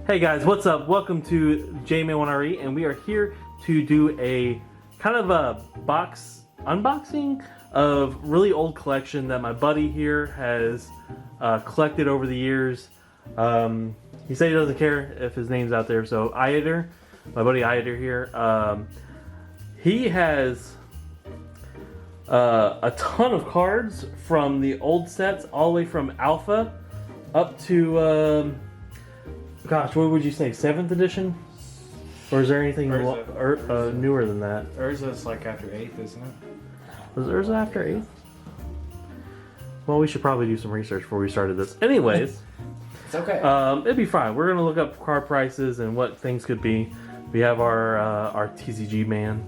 Hey guys, what's up? Welcome to JMA1RE, and we are here to do a kind of a box unboxing of really old collection that my buddy here has collected over the years. He said he doesn't care if his name's out there, so Iyadur, my buddy Iyadur here, he has a ton of cards from the old sets, all the way from Alpha up to gosh, what would you say, 7th edition? Or is there anything newer than that? Urza's like after 8th, isn't it? Was Urza after 8th? Well, we should probably do some research before we started this. Anyways, It's okay. it'd be fine. We're gonna look up card prices and what things could be. We have our TCG man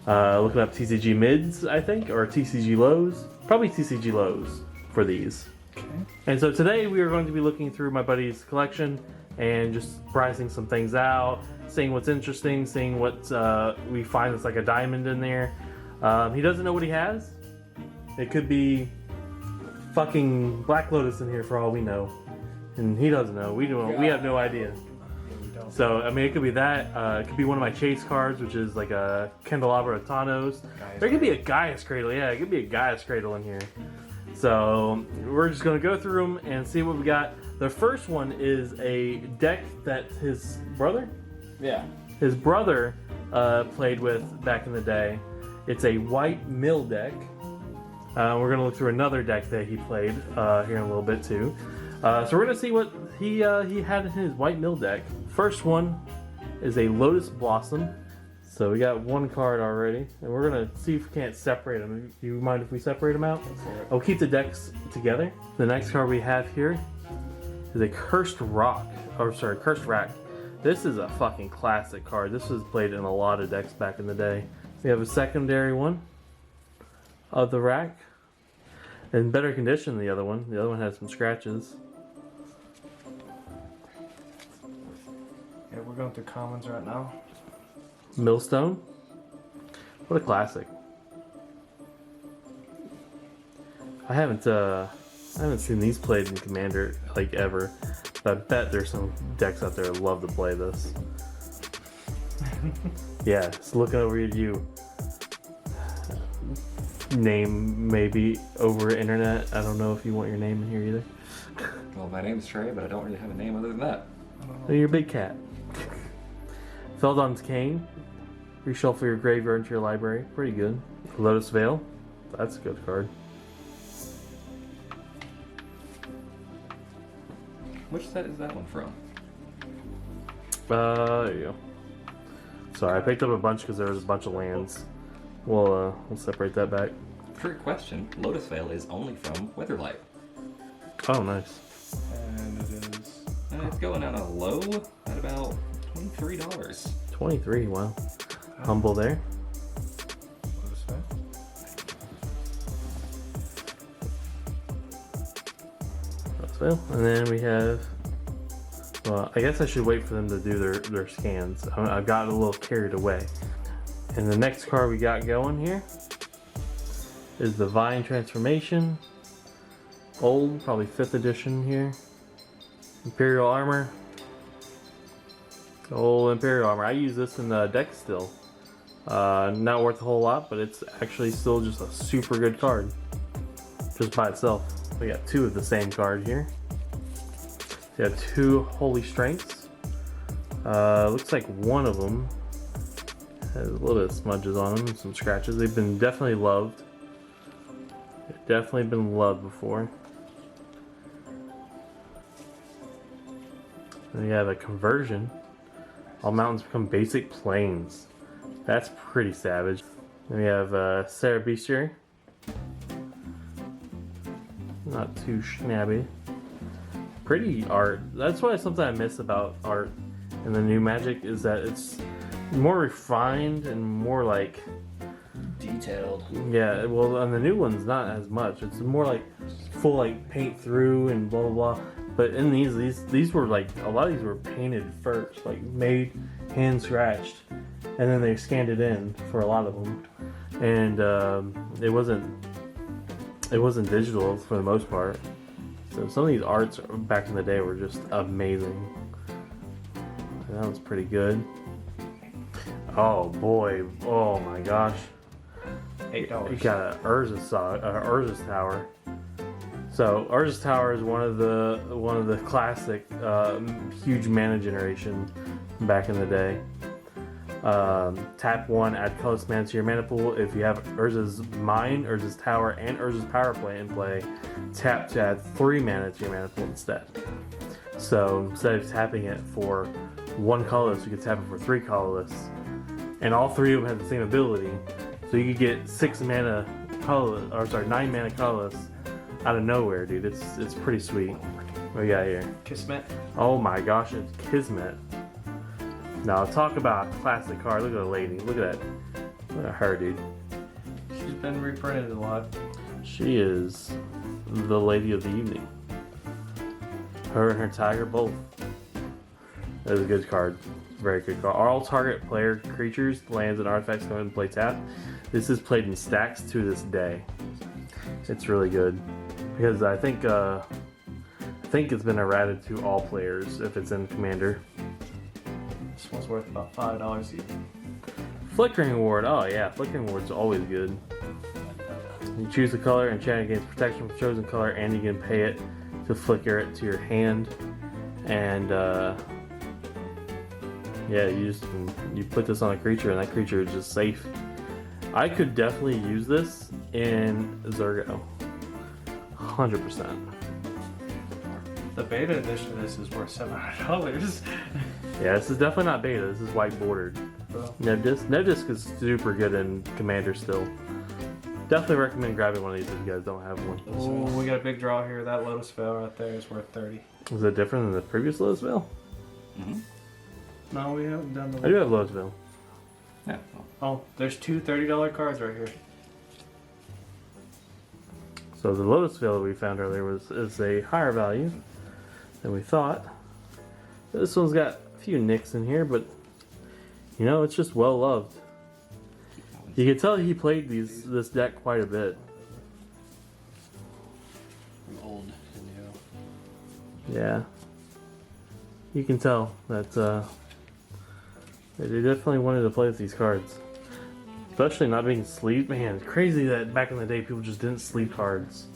looking up TCG mids, I think, or TCG lows. Probably TCG lows for these. Okay. And so today we are going to be looking through my buddy's collection and just pricing some things out, seeing what's interesting, seeing what we find that's like a diamond in there. He doesn't know what he has. It could be fucking Black Lotus in here for all we know. And he doesn't know. We don't. We have no idea. So, I mean, it could be that. It could be one of my chase cards, which is like a Candelabra of Thanos. There could be a Gaia's Cradle. Yeah, it could be a Gaia's Cradle in here. So, we're just going to go through them and see what we got. The first one is a deck that his brother played with back in the day. It's a white mill deck. We're going to look through another deck that he played here in a little bit too. So we're going to see what he had in his white mill deck. First one is a Lotus Blossom. So we got one card already, and we're going to see if we can't separate them. Do you mind if we separate them out? I'll keep the decks together. The next card we have here is a Cursed Rack. This is a fucking classic card. This was played in a lot of decks back in the day. We have a secondary one of the rack. In better condition than the other one. The other one has some scratches. Yeah, we're going through commons right now. Millstone. What a classic. I haven't seen these played in Commander like ever. But I bet there's some decks out there that love to play this. Yeah, it's looking over at you. Name maybe over internet. I don't know if you want your name in here either. Well, my name's Trey, but I don't really have a name other than that. Oh, you're a big cat. Feldon's Cane. Reshuffle your graveyard into your library. Pretty good. Lotus Veil. That's a good card. Which set is that one from? There you go. Sorry, I picked up a bunch because there was a bunch of lands. We'll separate that back. Trick question. Lotus Veil is only from Weatherlight. Oh, nice. And it is... And it's going on a low at about $23. 23, wow. Humble there. Lotus Veil. Lotus Veil. And then we have... Well, I guess I should wait for them to do their scans. I got a little carried away. And the next card we got going here is the Vine Transformation. Old, probably 5th edition here. Imperial Armor. Old Imperial Armor. I use this in the deck still. Not worth a whole lot, but it's actually still just a super good card. Just by itself. We got two of the same card here. We got two Holy Strengths. Looks like one of them has a little bit of smudges on them, some scratches. They've been definitely loved. They've definitely been loved before. Then we have a conversion. All mountains become basic plains. That's pretty savage. Then we have Sarah Bestiary. Not too snabby. Pretty art. That's what I sometimes miss about art in the new Magic, is that it's more refined and more like Detailed. yeah, well, on the new ones not as much. It's more like full like paint through and blah blah blah. But in these were like, a lot of these were painted first, like made hand scratched, and then they scanned it in for a lot of them. And it wasn't digital for the most part. So some of these arts back in the day were just amazing. That was pretty good. Oh boy! Oh my gosh! $8. You got a Urza's Tower. So Urza's Tower is one of the classic huge mana generation back in the day. Tap 1, add colorless mana to your mana pool. If you have Urza's Mine, Urza's Tower, and Urza's Power Plant in play, tap to add 3 mana to your mana pool instead. So instead of tapping it for 1 colorless, you could tap it for 3 colorless. And all 3 of them have the same ability. So you could get 9 mana colorless out of nowhere, dude. It's pretty sweet. What we got here? Kismet. Oh my gosh, it's Kismet. Now talk about a classic card. Look at the lady. Look at that. Look at her, dude. She's been reprinted a lot. She is the lady of the evening. Her and her tiger both. That is a good card. Very good card. All target player creatures, lands, and artifacts come into play tap. This is played in stacks to this day. It's really good because I think it's been errated to all players if it's in Commander. This one's worth about $5 even. Flickering Ward. Oh yeah, Flickering Ward's always good. You choose the color and chant against protection from chosen color, and you can pay it to flicker it to your hand. And yeah, you put this on a creature, and that creature is just safe. I could definitely use this in Zergo. 100%. The beta edition of this is worth $700. Yeah, this is definitely not beta. This is white bordered. No disc is super good in Commander still. Definitely recommend grabbing one of these if you guys don't have one. Oh, we got a big draw here. That Lotus Veil right there is worth $30. Is it different than the previous Lotus Veil? Mm-hmm. No, we haven't done the. I do have Lotus Veil. Yeah. Oh, there's 2 $30 cards right here. So the Lotus Veil that we found earlier is a higher value than we thought. This one's got a few nicks in here, but you know, it's just well loved. You can tell he played this deck quite a bit. From old to new. Yeah. You can tell that they definitely wanted to play with these cards. Especially not being sleeved. Man, it's crazy that back in the day people just didn't sleeve cards.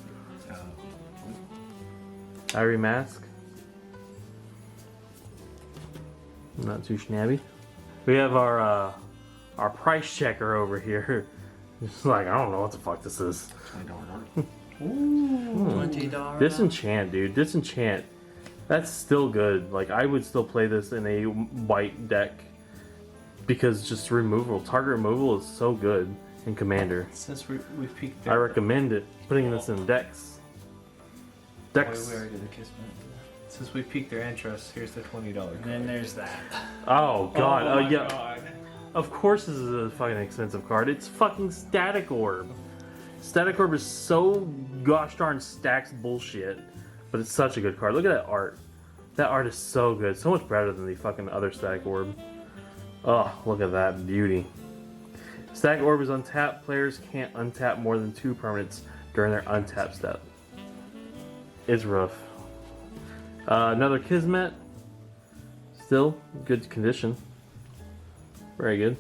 Irie Mask. Not too shabby. We have our price checker over here. It's like, I don't know what the fuck this is. $20. $20. Disenchant, dude. Disenchant. That's still good. Like, I would still play this in a white deck because just target removal is so good in Commander. Since we peaked I recommend it. Putting this in decks. We already did the Kismet. Since we piqued their interest, here's the $20 card. And then there's that. Oh god. Oh my Yeah. God. Of course this is a fucking expensive card. It's fucking Static Orb. Static Orb is so gosh darn stacks bullshit. But it's such a good card. Look at that art. That art is so good. So much better than the fucking other Static Orb. Oh, look at that beauty. Static Orb is untapped. Players can't untap more than 2 permanents during their untap step. It's rough. Another Kismet. Still good condition. Very good.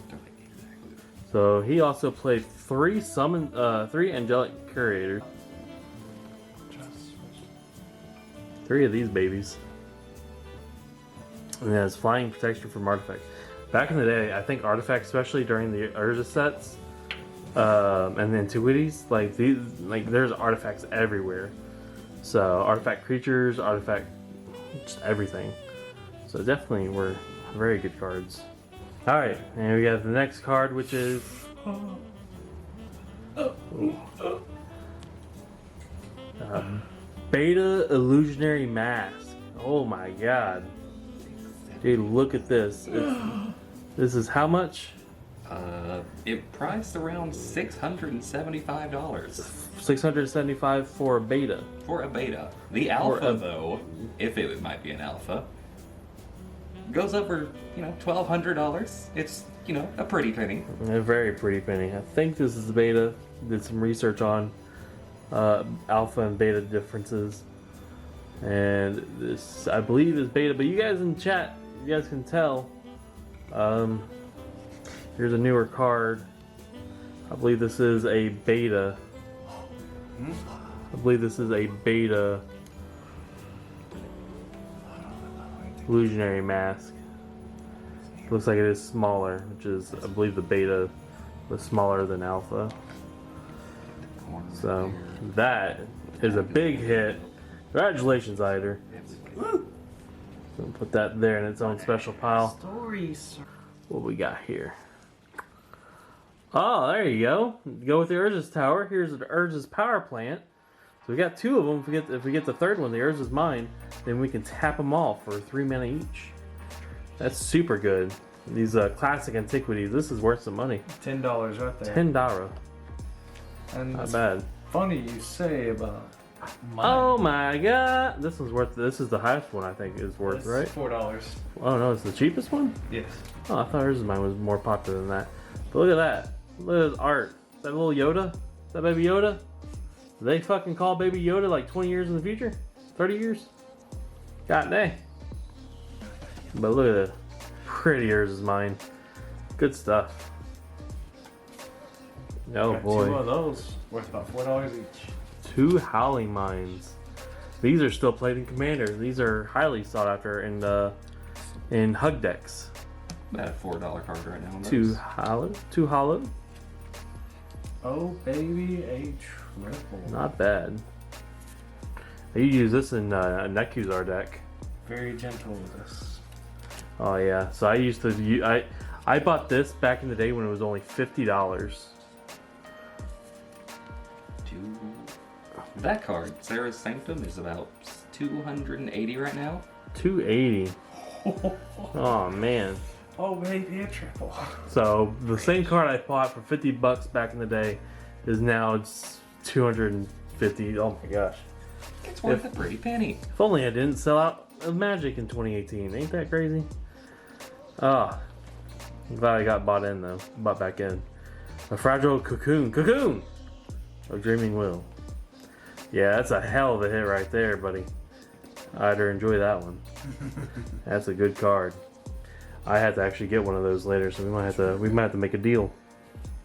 So he also played 3 Angelic Curators. 3 of these babies. And it has flying protection from artifacts. Back in the day, I think artifacts, especially during the Urza sets, and the Antiquities, there's artifacts everywhere. So artifact creatures, artifact, just everything. So definitely were very good cards. All right, and we got the next card, which is Beta Illusionary Mask. Oh my god. Dude, look at this. This is how much? It priced around $675 $675 for a beta. for a beta. The alpha, though, if it might be an alpha, goes over, $1,200. It's, a pretty penny. A very pretty penny. I think this is the beta. Did some research on alpha and beta differences. And this, I believe, is beta. But you guys in chat, you guys can tell, here's a newer card. I believe this is a beta. I believe this is a beta illusionary mask. Looks like it is smaller, which is, I believe the beta was smaller than alpha. So that is a big hit. Congratulations, Iyadur. So put that there in its own special pile. Stories. What we got here? Oh, there you go. Go with the Urza's Tower. Here's the Urza's Power Plant. So we got two of them. If we get the third one, the Urza's Mine, then we can tap them all for 3 mana each. That's super good. These classic antiquities. This is worth some money. $10 right there. $10. And Not it's bad. funny you say about mine. Oh my god! This one's worth. This is the highest one I think is worth, right? $4. Oh no, it's the cheapest one. Yes. Oh, I thought Urza's Mine was more popular than that. But look at that. Look at this art. That little Yoda? Is that Baby Yoda? Do they fucking call Baby Yoda like 20 years in the future? 30 years? God dang. But look at that. Pretty Urza's Mine. Good stuff. Oh Got boy. 2 of those worth about $4 each. 2 Howling Mines. These are still played in Commander. These are highly sought after in Hug decks. About a $4 card right now. On those. 2 hollow. 2 hollow. Oh baby, a triple. Not bad. You use this in a Nekuzar deck. Very gentle with this. Oh yeah. So I used to. I bought this back in the day when it was only $50. That card, Sarah's Sanctum, is about 280 right now. 280. Oh man. Oh baby, a triple. So the same card I bought for $50 back in the day is now it's 250. Oh my gosh. It's worth a pretty penny. If only I didn't sell out of Magic in 2018. Ain't that crazy? Ah. I'm glad I got bought in though. Bought back in. A Fragile Cocoon. Cocoon! A Dreaming Will. Yeah, that's a hell of a hit right there, buddy. I'd enjoy that one. That's a good card. I had to actually get one of those later, so we might have to make a deal.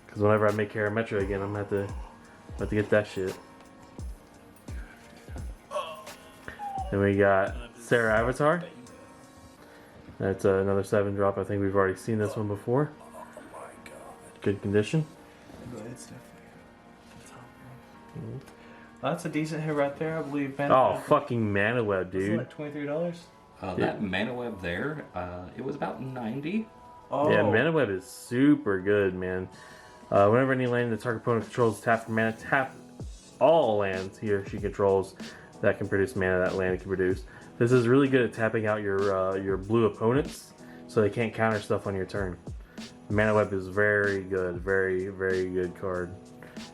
Because whenever I make Karametra again, I'm gonna have to get that shit. Then we got Sarah Avatar. That's another 7-drop. I think we've already seen this one before. Good condition. It's definitely that's a decent hit right there, I believe. Oh, fucking Mana Web, Is it dude. like $23? That Mana Web there, it was about 90. Oh. Yeah, Mana Web is super good, man. Whenever any land the target opponent controls tap for mana, tap all lands he or she controls that can produce mana that land can produce. This is really good at tapping out your blue opponents so they can't counter stuff on your turn. Mana Web is very good, very, very good card.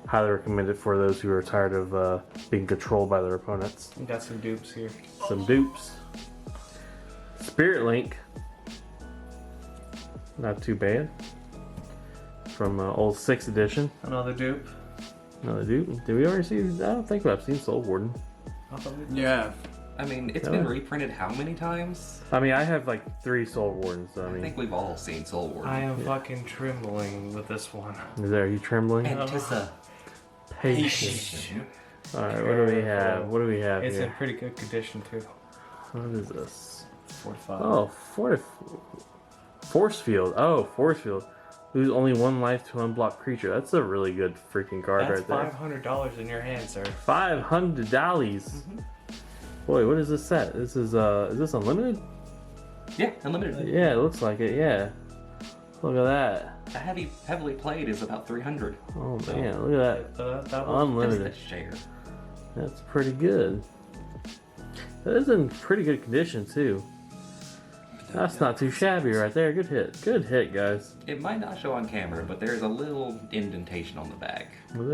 Highly recommend it for those who are tired of being controlled by their opponents. We got some dupes here. Some dupes. Spirit Link. Not too bad. From old 6th edition. Another dupe. Another dupe. Did we already see? I don't think I've seen Soul Warden. Yeah. I mean, it's been reprinted how many times? I mean, I have like 3 Soul Wardens. So, I I mean, think we've all seen Soul Warden. I am fucking trembling with this one. are you trembling? Patience. Alright, what do we have? What do we have It's in here? pretty good condition too. What is this? 45. Oh, Force Field. Oh, Force Field. Lose only 1 life to unblock creature. That's a really good freaking card That's right there. $500 in your hand, sir. $500. Boy, what is this set? This is this unlimited? Yeah, unlimited. Yeah, it looks like it. Yeah. Look at that. A heavily played is about 300. Oh man, look at that. That was Unlimited. That's the share. That's pretty good. That is in pretty good condition too. That's not too shabby right there. Good hit. Good hit, guys. It might not show on camera, but there's a little indentation on the back. Was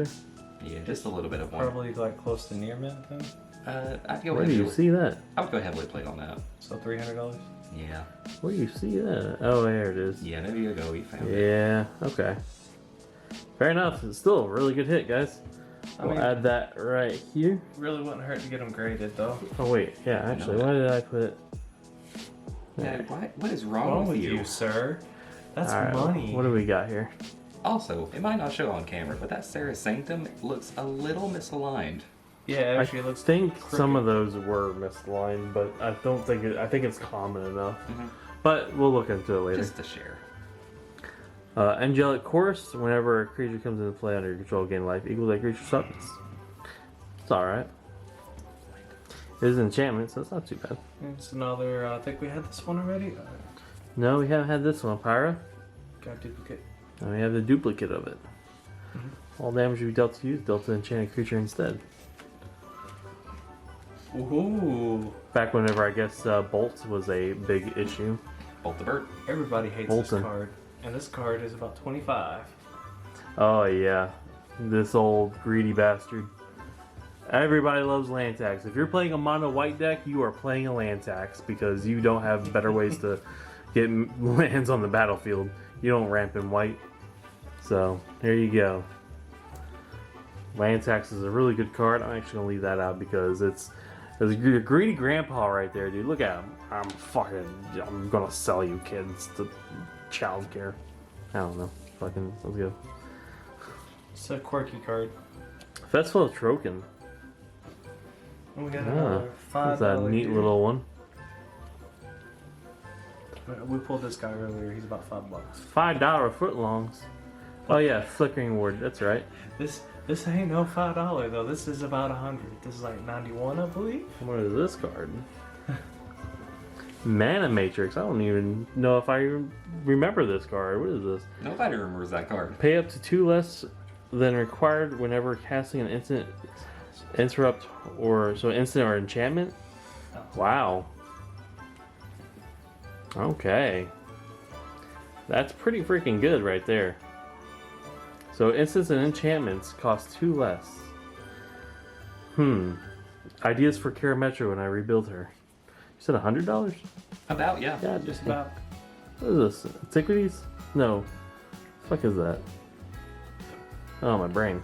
there? Yeah, just a little bit of one. probably like close to near mint then. I'd go Where do you heavily. see that? I would go heavily played on that. So $300. Yeah. Where do you see that? Oh, there it is. Yeah, there you go. You found it. Yeah, okay. Fair enough. It's still a really good hit, guys. I'll mean- add that right here. Really wouldn't hurt to get them graded though. Oh, wait. Yeah, actually, No. why did I put it? Yeah, what is wrong with you? sir? That's All right, money. what do we got here? Also, it might not show on camera, but that Sarah Sanctum looks a little misaligned. Yeah, it actually I looks think crooked. some of those were misaligned, but I don't think I think it's common enough. Mhm. But we'll look into it later. Just to share. Angelic Course. Whenever a creature comes into play under your control, gain life equal to that creature's toughness. It's alright. It is an enchantment, so it's not too bad. It's another. I think we had this one already. No, we haven't had this one, Pyra. Got duplicate. And we have the duplicate of it. All damage you dealt to you is dealt to an enchanted creature instead. Ooh. Back whenever I guess Bolt was a big issue. Bolt the bird. Everybody hates Bolton. this card, and this card is about 25. Oh yeah, this old greedy bastard. Everybody loves land tax. If you're playing a mono white deck, you are playing a land tax because you don't have better ways to get lands on the battlefield. You don't ramp in white. So here you go. Land tax is a really good card. I'm actually gonna leave that out because it's a greedy grandpa right there, dude. Look at him. I'm gonna sell you kids to childcare. I don't know. Fucking sounds good. It's a quirky card. Festival of Troken. And we got Ah, another $5. that's a neat here. little one. We pulled this guy earlier. He's about $5. $5 footlongs. Oh yeah, Flickering Ward. That's right. This ain't no $5 though. This is about 100. This is like 91, I believe. What is this card? Mana Matrix. I don't even know if I even remember this card. What is this? Nobody remembers that card. Pay up to 2 less than required whenever casting an instant, interrupt, or so instant or enchantment. Wow. Okay. That's pretty freaking good right there. So instants and enchantments cost 2 less. Ideas for Karametra when I rebuild her. You said $100? About, yeah. Yeah, Just about. What is this? Antiquities? No. The fuck is that? Oh, my brain.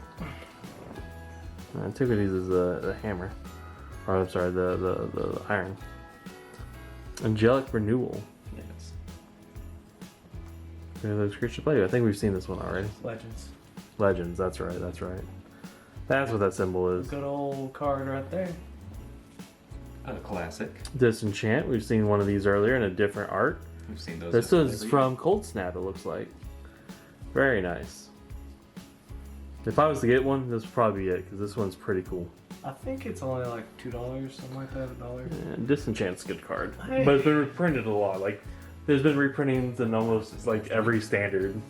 Antiquities is the hammer. Or I'm sorry, the iron. Angelic Renewal. Yes. Those creatures play. I think we've seen this one already. Legends. Legends. That's right. That's right. That's what that symbol is. Good old card right there. A classic. Disenchant. We've seen one of these earlier in a different art. We've seen those. This at is Liberty. from Cold Snap. It looks like. Very nice. If I was to get one, this would probably be it because this one's pretty cool. I think it's only like $2, something like that, $1. And Disenchant's a good card, Hey. but it's been reprinted a lot. Like, there's been reprintings in almost like every standard.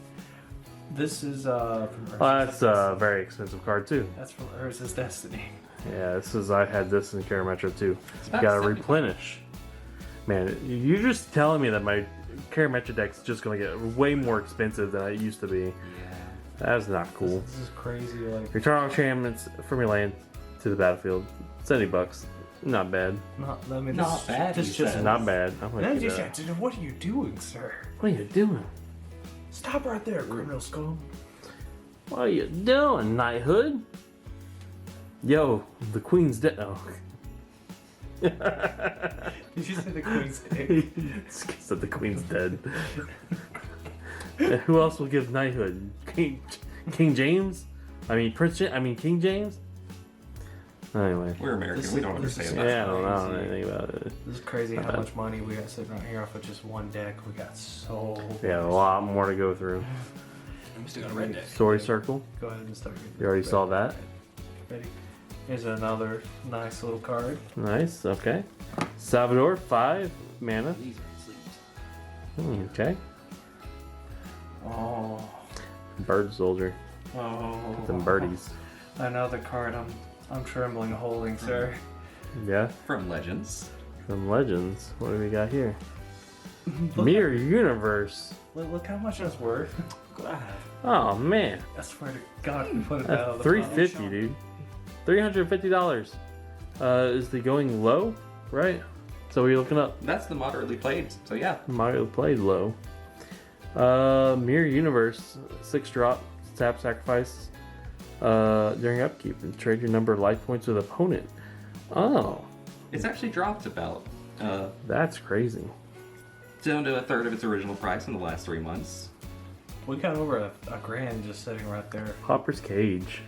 This is from Urza's That's a Destiny. very expensive card too. That's from Urza's Destiny. Yeah, this is. I had this in Karametra too. It's You about gotta 70. replenish. Man, you're just telling me that my Karametra deck's just gonna get way more expensive than it used to be. Yeah. That's not cool. This is crazy. Like, Return all enchantments from your land to the battlefield. $70. Not bad. Not bad, This he just says. Not bad. I'm gonna That do just, that. what are you doing, sir? What are you doing? Stop right there, criminal scum. What are you doing, Knighthood? Yo, the Queen's dead. Oh. Did you say the Queen's Day? Said the Queen's dead. Who else will give knighthood? King James? King James? Anyway. We're American. This We is- don't this understand is- that. Yeah, I don't know crazy. anything about it. This is crazy Not how bad. much money we got sitting right here off of just one deck. We got so We got a much. lot more to go through. I'm still got a red deck. Story Circle. Go ahead and start. You already saw that. Ready? Here's another nice little card. Nice, okay. Salvador, 5 mana. These are sleeves. Okay. Oh. Bird Soldier. Oh. Them birdies. Another card I'm trembling holding, sir. Yeah. From Legends. From Legends. What do we got here? Look, Mirror Universe. look how much that's worth. God. Oh man. I swear to God, we put it out of That's the $350, dude. $350. Is the going low? Right? So we're looking up. That's the moderately played. So yeah. Mario played low. Mirror Universe, 6-drop, tap sacrifice during upkeep and trade your number of life points with opponent. Oh, It's actually dropped about. that's crazy. down to a third of its original price in the last 3 months. We got over a grand just sitting right there. Hopper's Cage.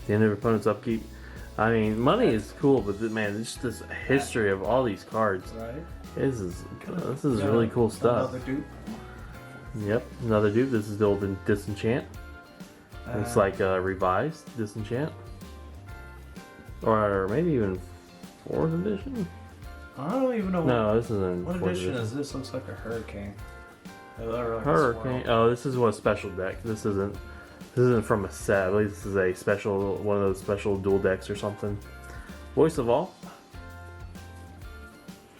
The end of opponent's upkeep. I mean, money is cool, but man, it's just this history of all these cards. Right? This is really cool stuff. Another dupe. Yep, another dupe. This is the old Disenchant. It's like a revised Disenchant. Or maybe even 4th edition? I don't even know. No, this isn't. What 4th edition is this? Looks like a hurricane. Or like a Hurricane. swirl. Oh, this is a special deck. This isn't from a set. I believe this is a special, one of those special dual decks or something. Voice of All.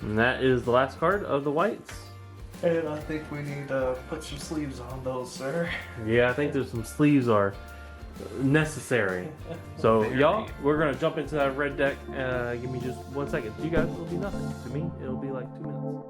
And that is the last card of the whites. And I think we need to put some sleeves on those, sir. Yeah, I think there's some sleeves are necessary. So y'all, we're gonna jump into that red deck. Give me just 1 second. To you guys, it'll be nothing. To me, it'll be like 2 minutes.